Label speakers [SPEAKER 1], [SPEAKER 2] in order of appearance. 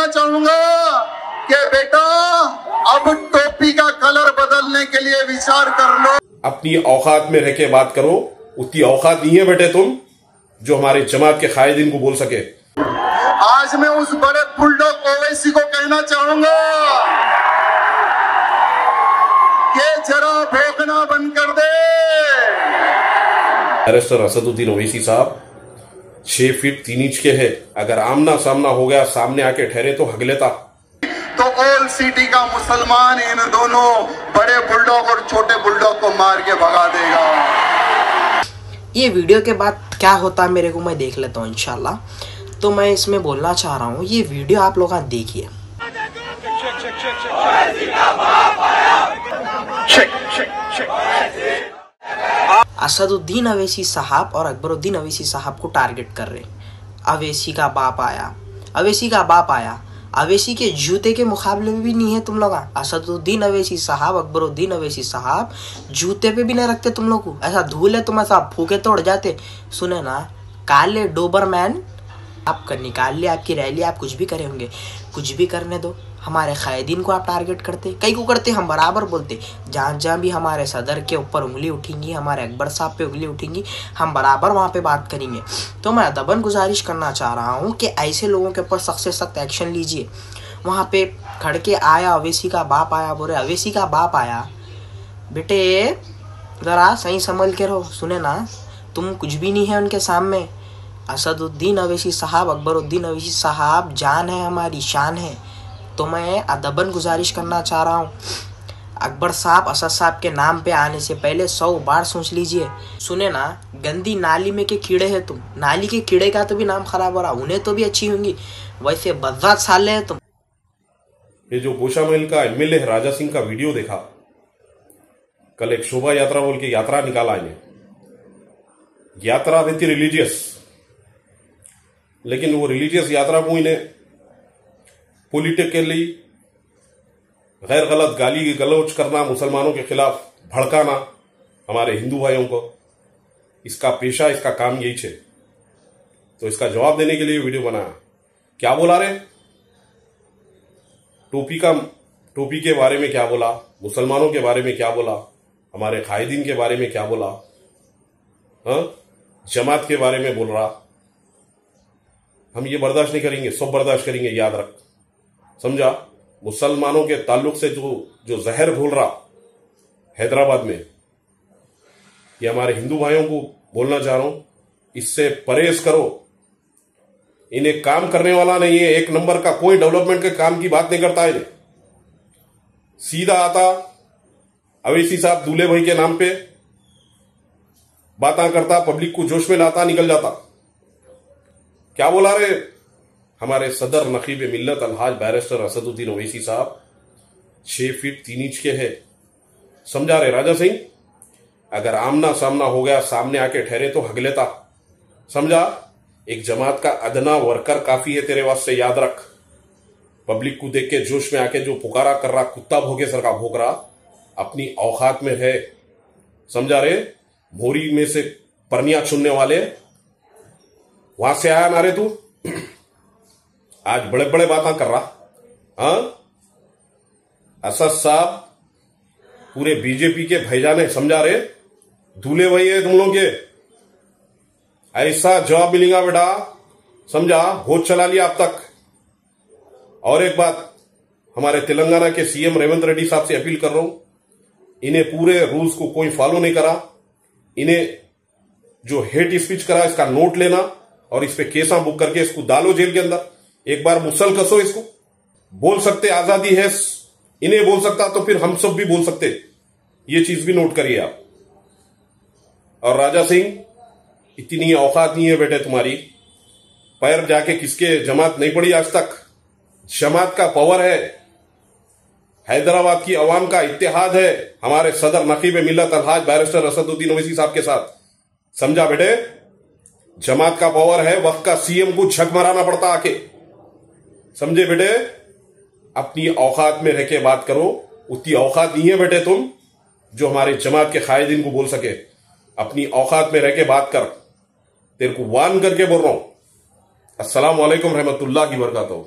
[SPEAKER 1] कहना चाहूंगा कि बेटा अब टोपी का कलर बदलने के लिए विचार कर लो।
[SPEAKER 2] अपनी औकात में रह के बात करो। उतनी औकात नहीं है बेटे तुम जो हमारे जमात के कायदीन को बोल सके।
[SPEAKER 1] आज मैं उस बड़े बुलडॉग ओवैसी को कहना चाहूंगा कि जरा भौंकना बंद कर दे।
[SPEAKER 2] बैरिस्टर असदुद्दीन ओवैसी साहब 6 फीट 3 इंच के है। अगर आमना सामना हो गया, सामने आके ठहरे तो हग लेता।
[SPEAKER 1] तो ओल्ड सिटी का मुसलमान इन दोनों बड़े बुलडॉग और छोटे बुलडॉग को मार के भगा देगा।
[SPEAKER 3] ये वीडियो के बाद क्या होता है मेरे को मैं देख लेता हूँ इंशाल्लाह। तो मैं इसमें बोलना चाह रहा हूँ, ये वीडियो आप लोग देखिए। असदुद्दीन अवैसी साहब और अकबरुद्दीन अवैसी साहब को टारगेट कर रहे। अवैसी का बाप आया, अवैसी का बाप आया। अवैसी के जूते के मुकाबले में भी नहीं है तुम लोग। असदुद्दीन अवैसी साहब, अकबरुद्दीन अवैसी साहब जूते पे भी नहीं रखते तुम लोग को। ऐसा धूल है तुम ऐसा फूके तोड़ जाते। सुने ना, काले डोबरमैन आपका निकाल लिया, आपकी रैली, आप कुछ भी करे होंगे, कुछ भी करने दो। हमारे कायदीन को आप टारगेट करते, कई को करते, हम बराबर बोलते। जहाँ जहाँ भी हमारे सदर के ऊपर उंगली उठेंगी, हमारे अकबर साहब पे उंगली उठेंगी, हम बराबर वहाँ पे बात करेंगे। तो मैं अदबन गुजारिश करना चाह रहा हूँ कि ऐसे लोगों के ऊपर सख्त से सख्त एक्शन लीजिए। वहाँ पे खड़ के आया अवैसी का बाप आया, बोले अवैसी का बाप आया। बेटे ज़रा सही संभल के रहो। सुने ना, तुम कुछ भी नहीं है उनके सामने। असदुद्दीन अवैसी साहब, अकबरुद्दीन अवैसी साहब जान है, हमारी शान है। तो मैं अदबन गुजारिश करना चाह रहा हूँ, अकबर साहब, असद साहब के नाम पे आने से पहले 100 बार सोच लीजिए। सुने ना, गंदी नाली में के कीड़े हैं तुम। नाली के कीड़े का तो भी नाम खराब हो रहा, उन्हें तो भी अच्छी होंगी, वैसे बदजात साले हैं तुम।
[SPEAKER 2] ये जो गोशा महल का एमएलए राजा सिंह का वीडियो देखा, कल एक शोभा यात्रा बोल के यात्रा निकाला इन्हें। यात्रा रहती रिलीजियस, लेकिन वो रिलीजियस यात्रा को इन्हें पॉलिटिकली गैर गलत गाली गलौज करना, मुसलमानों के खिलाफ भड़काना हमारे हिंदू भाइयों को, इसका पेशा, इसका काम यही है। तो इसका जवाब देने के लिए वीडियो बनाया। क्या बोला रे? टोपी के बारे में क्या बोला, मुसलमानों के बारे में क्या बोला, हमारे कायदीन के बारे में क्या बोला, जमात के बारे में बोल रहा। हम ये बर्दाश्त नहीं करेंगे, सब बर्दाश्त करेंगे, याद रख, समझा? मुसलमानों के ताल्लुक से जो जहर घोल रहा हैदराबाद में, ये हमारे हिंदू भाइयों को बोलना चाह रहा हूं, इससे परहेज करो। इन्हें काम करने वाला नहीं है, एक नंबर का कोई डेवलपमेंट के काम की बात नहीं करता है। सीधा आता अवैसी साहब दूल्हे भाई के नाम पे बातें करता, पब्लिक को जोश में लाता, निकल जाता। क्या बोला रे? हमारे सदर नकीब मिल्लत अलहाज बैरिस्टर असदुद्दीन ओवैसी साहब 6 फीट 3 इंच के है। समझा रे राजा सिंह? अगर आमना सामना हो गया, सामने आके ठहरे तो हग लेता। समझा? एक जमात का अदना वर्कर काफी है तेरे वास्ते, याद रख। पब्लिक को देख के जोश में आके जो पुकारा कर रहा, कुत्ता भोगे सर का भोग रहा, अपनी औकात में है। समझा रे? मोरी में से परनिया चुनने वाले, वहां से आया ना रे तू? आज बड़े बड़े बातें कर रहा। असद साहब पूरे बीजेपी के भाईजान, समझा रे? दूल्हे वही है तुम लोग के। ऐसा जवाब मिलेगा बेटा, समझा? भोज चला लिया अब तक। और एक बात, हमारे तेलंगाना के सीएम रेवंत रेड्डी साहब से अपील कर रहा हूं, इन्हें पूरे रूल्स को कोई फॉलो नहीं करा। इन्हें जो हेट स्पीच करा, इसका नोट लेना और इस पे केसा बुक करके इसको डालो जेल के अंदर। एक बार मुसल कसो इसको। बोल सकते आजादी है, इन्हें बोल सकता तो फिर हम सब भी बोल सकते। ये चीज भी नोट करिए आप। और राजा सिंह, इतनी औकात नहीं है बेटे तुम्हारी, पैर जाके किसके जमात नहीं पड़ी आज तक। जमात का पावर है, हैदराबाद की अवाम का इत्तेहाद है हमारे सदर नकीब मिल्लत अलहाज बैरिस्टर असदुद्दीन ओवैसी साहब के साथ। समझा बेटे? जमात का पावर है, वक्त का सीएम को झक मराना पड़ता आके। समझे बेटे? अपनी औकात में रह के बात करो। उतनी औकात नहीं है बेटे तुम जो हमारे जमात के कायदीन को बोल सके। अपनी औकात में रह के बात कर, तेरे को वार्न करके बोल रहा हूं। अस्सलाम वालेकुम रहमतुल्लाहि व बरकातहू।